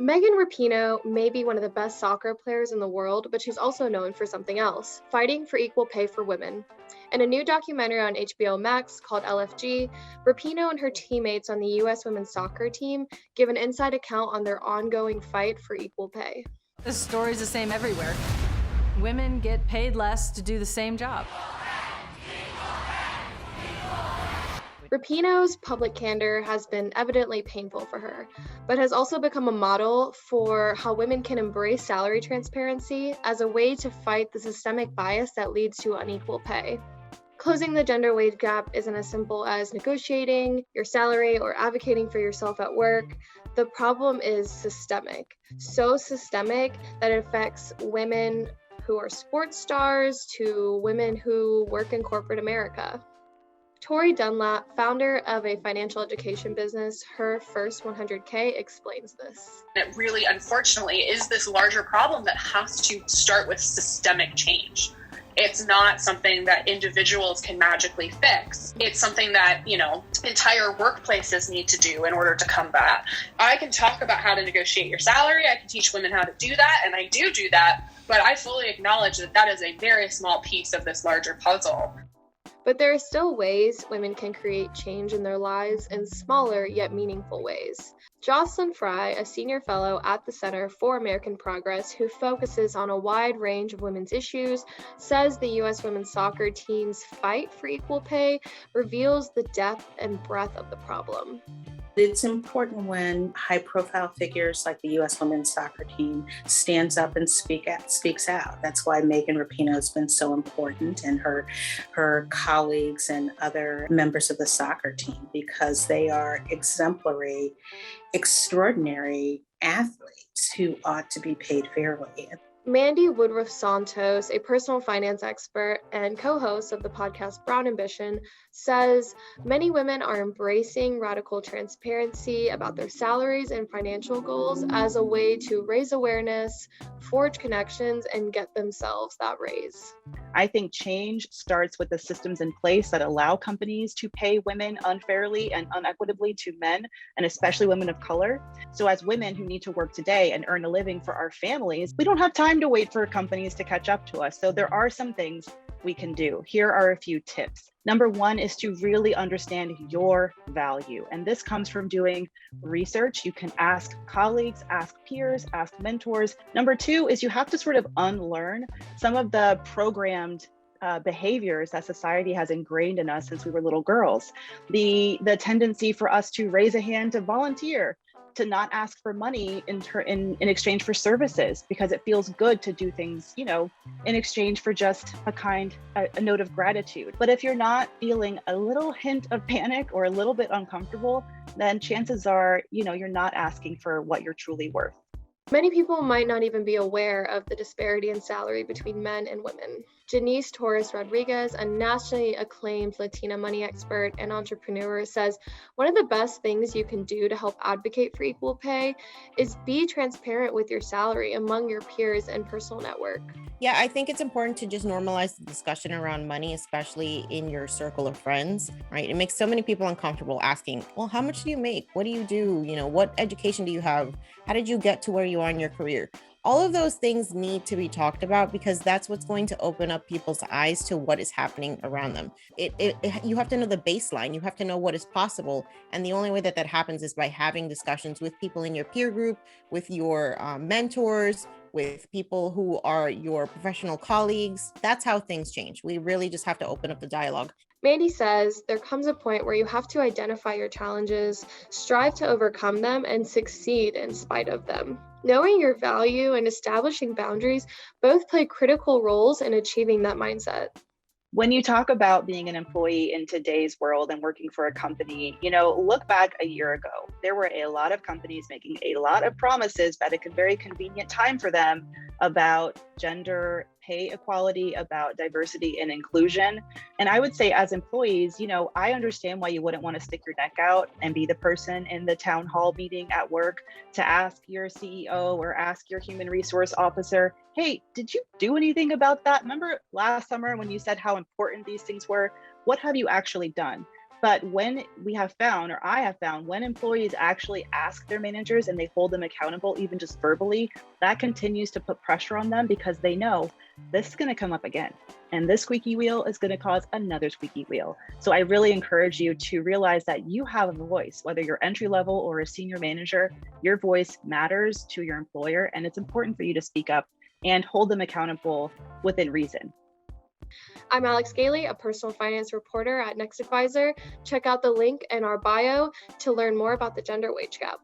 Megan Rapinoe may be one of the best soccer players in the world, but she's also known for something else, fighting for equal pay for women. In a new documentary on HBOMax called LFG, Rapinoe and her teammates on the U.S. women's soccer team give an inside account on their ongoing fight for equal pay. This story's the same everywhere. Women get paid less to do the same job. Rapinoe's public candor has been evidently painful for her, but has also become a model for how women can embrace salary transparency as a way to fight the systemic bias that leads to unequal pay. Closing the gender wage gap isn't as simple as negotiating your salary or advocating for yourself at work. The problem is systemic, so systemic that it affects women who are sports stars to women who work in corporate America. Tori Dunlap, founder of a financial education business, Her First 100K, explains this. It really, unfortunately, is this larger problem that has to start with systemic change. It's not something that individuals can magically fix. It's something that, entire workplaces need to do in order to combat. I can talk about how to negotiate your salary. I can teach women how to do that, and I do that. But I fully acknowledge that that is a very small piece of this larger puzzle. But there are still ways women can create change in their lives in smaller yet meaningful ways. Jocelyn Fry, a senior fellow at the Center for American Progress who focuses on a wide range of women's issues, says the U.S. women's soccer team's fight for equal pay reveals the depth and breadth of the problem. It's important when high-profile figures like the U.S. women's soccer team stands up and speaks out. That's why Megan Rapinoe has been so important, and her colleagues and other members of the soccer team, because they are exemplary, extraordinary athletes who ought to be paid fairly. Mandy Woodruff Santos, a personal finance expert and co-host of the podcast Brown Ambition, says many women are embracing radical transparency about their salaries and financial goals as a way to raise awareness, forge connections, and get themselves that raise. I think change starts with the systems in place that allow companies to pay women unfairly and unequitably to men, and especially women of color. So as women who need to work today and earn a living for our families, we don't have time to wait for companies to catch up to us. So there are some things we can do. Here are a few tips. Number one is to really understand your value. And this comes from doing research. You can ask colleagues, ask peers, ask mentors. Number two is you have to sort of unlearn some of the programmed behaviors that society has ingrained in us since we were little girls. The tendency for us to raise a hand to volunteer, to not ask for money in exchange for services, because it feels good to do things, in exchange for just a note of gratitude. But if you're not feeling a little hint of panic or a little bit uncomfortable, then chances are, you're not asking for what you're truly worth. Many people might not even be aware of the disparity in salary between men and women. Janice Torres Rodriguez, a nationally acclaimed Latina money expert and entrepreneur, says one of the best things you can do to help advocate for equal pay is be transparent with your salary among your peers and personal network. Yeah, I think it's important to just normalize the discussion around money, especially in your circle of friends, right? It makes so many people uncomfortable asking, well, how much do you make? What do you do? What education do you have? How did you get to where you are in your career? All of those things need to be talked about, because that's what's going to open up people's eyes to what is happening around them. You have to know the baseline. You have to know what is possible. And the only way that happens is by having discussions with people in your peer group, with your mentors, with people who are your professional colleagues. That's how things change. We really just have to open up the dialogue. Mandy says there comes a point where you have to identify your challenges, strive to overcome them, and succeed in spite of them. Knowing your value and establishing boundaries both play critical roles in achieving that mindset. When you talk about being an employee in today's world and working for a company, look back a year ago. There were a lot of companies making a lot of promises at a very convenient time for them about gender pay equality, about diversity and inclusion. And I would say as employees, I understand why you wouldn't want to stick your neck out and be the person in the town hall meeting at work to ask your CEO or ask your human resource officer, hey, did you do anything about that? Remember last summer when you said how important these things were? What have you actually done? But when we have found, or I have found, when employees actually ask their managers and they hold them accountable, even just verbally, that continues to put pressure on them because they know this is going to come up again. And this squeaky wheel is going to cause another squeaky wheel. So I really encourage you to realize that you have a voice, whether you're entry level or a senior manager, your voice matters to your employer, and it's important for you to speak up and hold them accountable within reason. I'm Alex Gailey, a personal finance reporter at NextAdvisor. Check out the link in our bio to learn more about the gender wage gap.